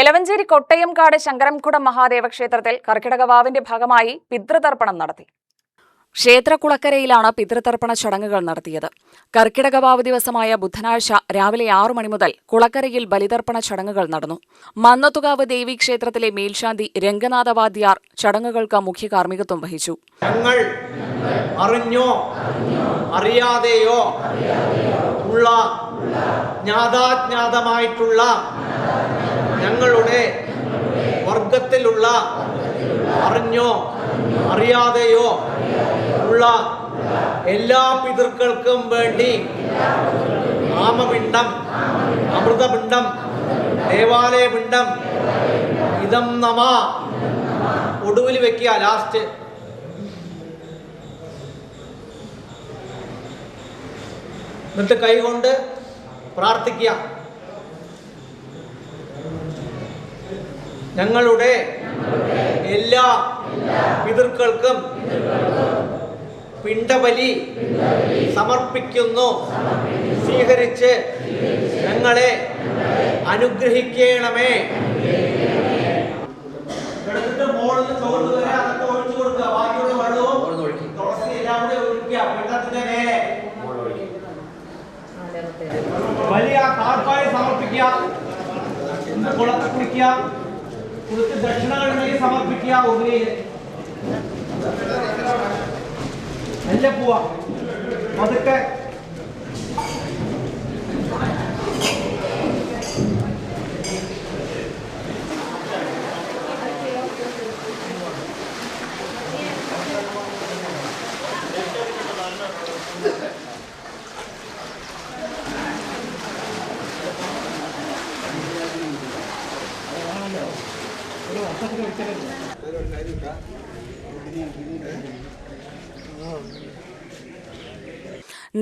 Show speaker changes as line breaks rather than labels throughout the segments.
എലവഞ്ചേരി കൊട്ടയംകാട് ശങ്കരംകുടം മഹാദേവ ക്ഷേത്രത്തിൽ കർക്കിടകവാവിന്റെ ഭാഗമായി പിതൃതർപ്പണം നടത്തി. ക്ഷേത്രകുളക്കരയിലാണ് പിതൃതർപ്പണ ചടങ്ങുകൾ നടത്തിയത്. കർക്കിടകവാവ് ദിവസമായ ബുധനാഴ്ച രാവിലെ 6 മണി മുതൽ കുളക്കരയിൽ ബലിതർപ്പണ ചടങ്ങുകൾ നടന്നു. മന്നത്തുകാവ് ദേവി ക്ഷേത്രത്തിലെ മേൽശാന്തി രംഗനാഥ വാദ്യാർ ചടങ്ങുകൾക്ക് മുഖ്യ കാർമ്മികത്വം വഹിച്ചു.
ഞങ്ങൾ അറിഞ്ഞോ അറിയാതെയോ ഉള്ള ജ്ഞാതാജ്ഞാതമായിട്ടുള്ള ഞങ്ങളുടെ വർഗത്തിലുള്ള അറിഞ്ഞോ അറിയാതെയോ ഉള്ള എല്ലാ പിതൃക്കൾക്കും വേണ്ടി ആമപിണ്ഡം, അമൃതപിണ്ഡം, ദേവാലയപിണ്ഡം ഇതം നമ ഒടുവിൽ വെക്കുക. ലാസ്റ്റ് എന്നിട്ട് കൈകൊണ്ട് പ്രാർത്ഥിക്കുക. ഞങ്ങളുടെ എല്ലാ പിതൃക്കൾക്കും പിണ്ടബലി സമർപ്പിക്കുന്നു. സ്വീകരിച്ച് ഞങ്ങളെ അനുഗ്രഹിക്കണമേ. മുകളിൽ ചോറ് വരെ അതൊക്കെ ഒഴിച്ചു കൊടുക്കുക. ബാക്കിയുള്ള വെള്ളവും തുളസി എല്ലാം കൂടെ ഒഴിക്കുക. പിണ്ടത്തിന്റെ നേരെ വലിയ താഴ്പായി സമർപ്പിക്കുക. കുളിക്കുക. കുളിച്ച് ദക്ഷിണകളിലേക്ക് സമർപ്പിക്കുക. ഉള്ളിൽ നല്ല പോവാ അതൊക്കെ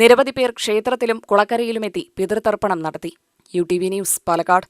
നിരവധി പേർ ക്ഷേത്രത്തിലും കുളക്കരയിലുമെത്തി പിതൃതർപ്പണം നടത്തി. UTV news, Palakkad.